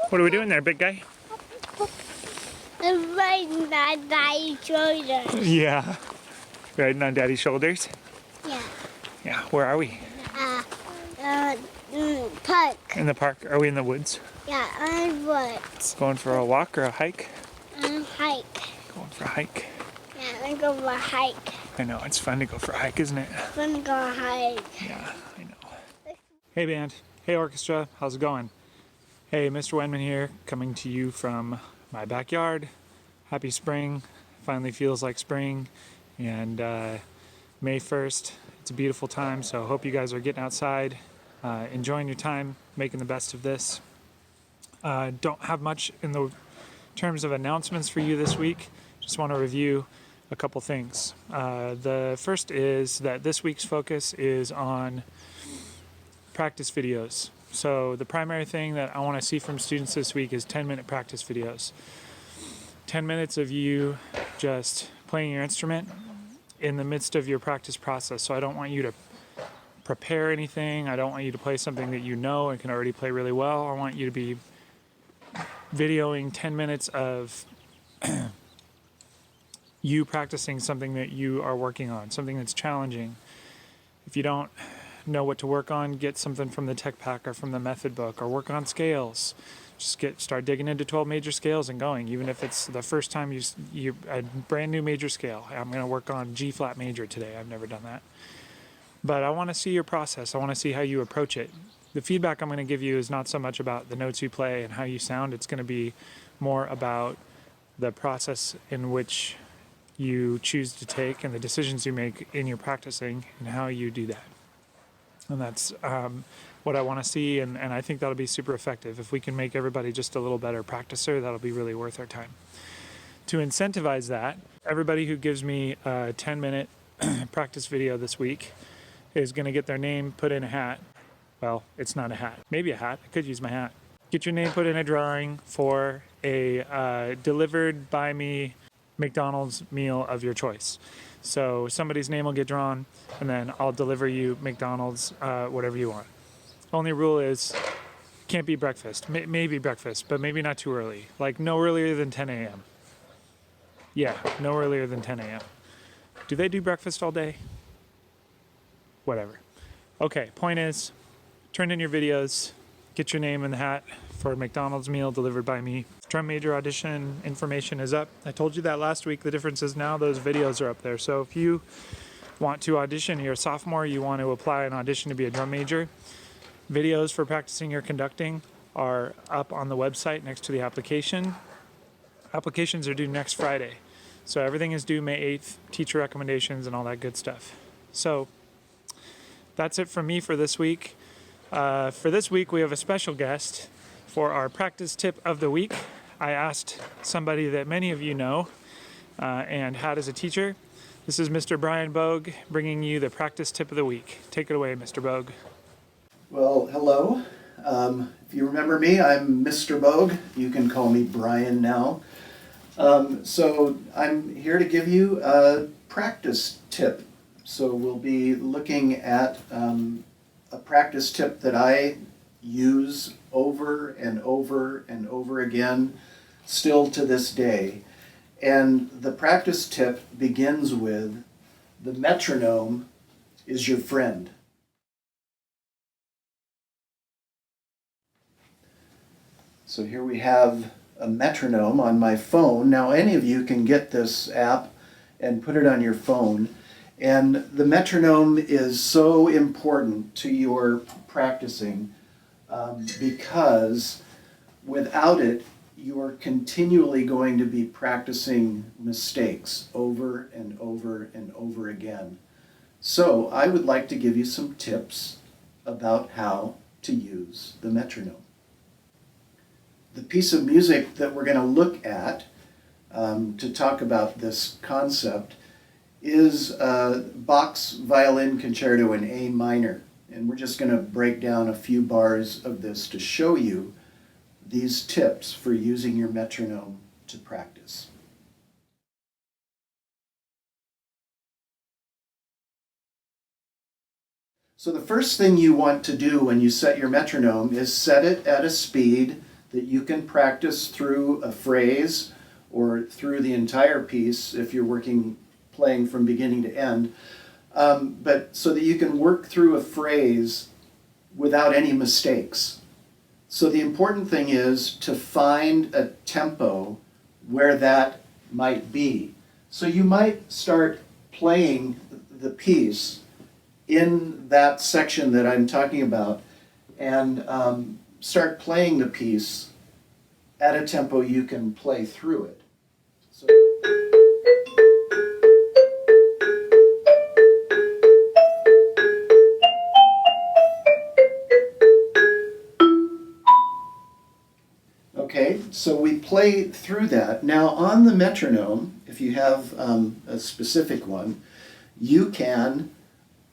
What are we doing there, big guy? I'm riding on Daddy's shoulders. Yeah. Riding on Daddy's shoulders? Yeah. Yeah. Where are we? Park. In the park. Are we in the woods? Yeah, on what? Going for a walk or a hike? Hike. Going for a hike. Yeah, I'm going for a hike. I know. It's fun to go for a hike, isn't it? I'm gonna go hike. Yeah, I know. Hey, band. Hey, orchestra. How's it going? Hey, Mr. Wenman here, coming to you from my backyard. Happy spring. Finally feels like spring. And May 1st, it's a beautiful time, so I hope you guys are getting outside, enjoying your time, making the best of this. Don't have much in the terms of announcements for you this week. Just want to review a couple things. The first is that this week's focus is on practice videos. So the primary thing that I want to see from students this week is 10-minute practice videos. 10 minutes of you just playing your instrument in the midst of your practice process. So I don't want you to prepare anything. I don't want you to play something that you know and can already play really well. I want you to be videoing 10 minutes of you practicing something that you are working on, something that's challenging. If you don't know what to work on, get something from the tech pack or from the method book, or work on scales. Just start digging into 12 major scales and going, even if it's the first time you a brand new major scale. I'm going to work on G flat major today. I've never done that. But I want to see your process. I want to see how you approach it. The feedback I'm going to give you is not so much about the notes you play and how you sound. It's going to be more about the process in which you choose to take and the decisions you make in your practicing and how you do that. And that's what I want to see, and I think that'll be super effective. If we can make everybody just a little better practicer, that'll be really worth our time. To incentivize that, everybody who gives me a 10-minute practice video this week is going to get their name put in a hat. Well, it's not a hat. Maybe a hat. I could use my hat. Get your name put in a drawing for a delivered by me McDonald's meal of your choice. So somebody's name will get drawn, and then I'll deliver you McDonald's, whatever you want. Only rule is, can't be breakfast. Maybe breakfast, but maybe not too early. Like no earlier than 10 a.m. Yeah, no earlier than 10 a.m. Do they do breakfast all day? Whatever. Okay, point is, turn in your videos, get your name in the hat for a McDonald's meal delivered by me. Drum major audition information is up. I told you that last week. The difference is now those videos are up there. So if you want to audition, you're a sophomore, you want to apply an audition to be a drum major, videos for practicing your conducting are up on the website next to the application. Applications are due next Friday. So everything is due May 8th, teacher recommendations and all that good stuff. So that's it from me for this week. For this week, we have a special guest for our practice tip of the week. I asked somebody that many of you know and had as a teacher. This is Mr. Brian Bogue bringing you the practice tip of the week. Take it away, Mr. Bogue. Well, hello. If you remember me, I'm Mr. Bogue. You can call me Brian now. So I'm here to give you a practice tip. So we'll be looking at a practice tip that I use over and over and over again, still to this day. And the practice tip begins with, the metronome is your friend. So here we have a metronome on my phone. Now any of you can get this app and put it on your phone. And the metronome is so important to your practicing because without it, you are continually going to be practicing mistakes over and over and over again. So I would like to give you some tips about how to use the metronome. The piece of music that we're going to look at to talk about this concept is Bach's Violin Concerto in A minor. And we're just going to break down a few bars of this to show you these tips for using your metronome to practice. So the first thing you want to do when you set your metronome is set it at a speed that you can practice through a phrase or through the entire piece if you're playing from beginning to end, but so that you can work through a phrase without any mistakes. So the important thing is to find a tempo where that might be. So you might start playing the piece in that section that I'm talking about and start playing the piece at a tempo you can play through it. So okay, so we play through that. Now on the metronome, if you have a specific one, you can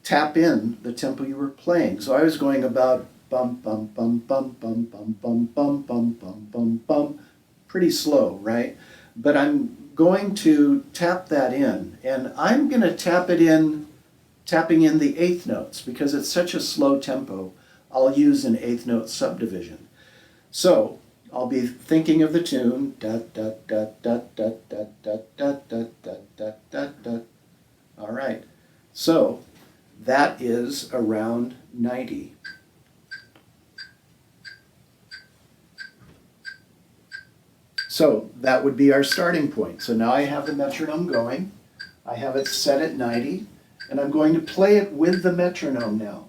tap in the tempo you were playing. So I was going about bum bum bum bum bum bum bum bum bum bum bum bum, pretty slow, right? But I'm going to tap that in, and I'm going to tap it in, tapping in the eighth notes, because it's such a slow tempo. I'll use an eighth note subdivision. So I'll be thinking of the tune. Da da da da da da da da da da da da da. All right. So that is around 90. So that would be our starting point. So now I have the metronome going. I have it set at 90, and I'm going to play it with the metronome now.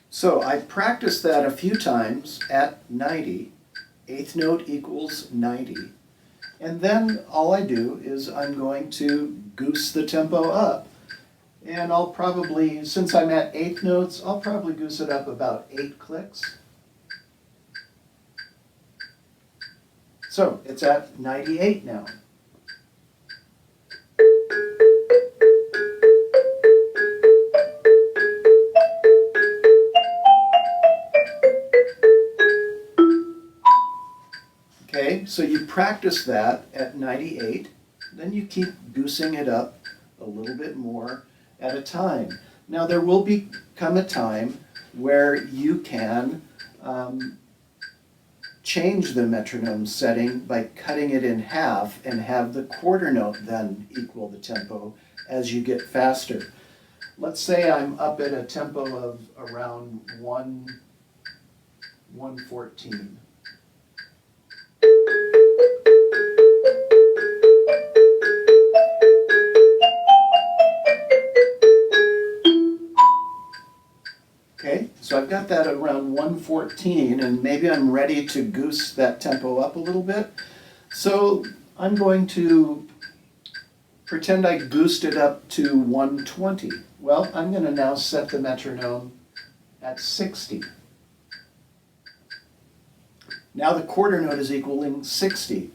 So I practiced that a few times at 90. Eighth note equals 90. And then all I do is I'm going to goose the tempo up. And I'll probably, since I'm at eighth notes, I'll probably goose it up about 8 clicks. So it's at 98 now. Okay, so you practice that at 98, then you keep goosing it up a little bit more at a time. Now there will become a time where you can change the metronome setting by cutting it in half and have the quarter note then equal the tempo as you get faster. Let's say I'm up at a tempo of around 114. Okay, so I've got that around 114, and maybe I'm ready to goose that tempo up a little bit. So I'm going to pretend I goosed it up to 120. Well, I'm going to now set the metronome at 60. Now the quarter note is equaling 60.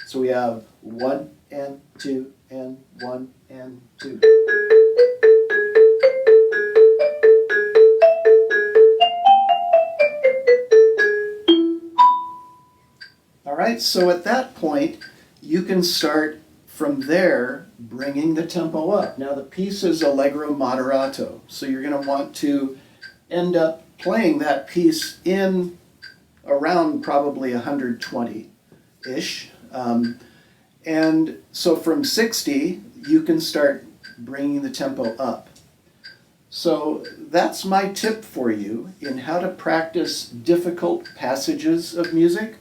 So we have 1 and 2 and 1 and 2. All right, so at that point, you can start from there bringing the tempo up. Now the piece is allegro moderato, so you're going to want to end up playing that piece in around probably 120-ish. And so from 60, you can start bringing the tempo up. So that's my tip for you in how to practice difficult passages of music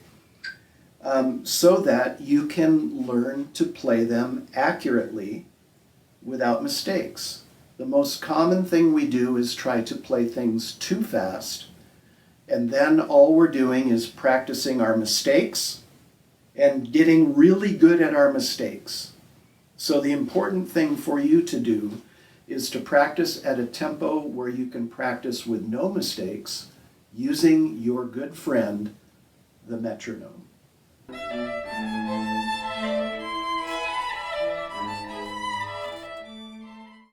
so that you can learn to play them accurately without mistakes. The most common thing we do is try to play things too fast, and then all we're doing is practicing our mistakes and getting really good at our mistakes. So the important thing for you to do is to practice at a tempo where you can practice with no mistakes using your good friend, the metronome.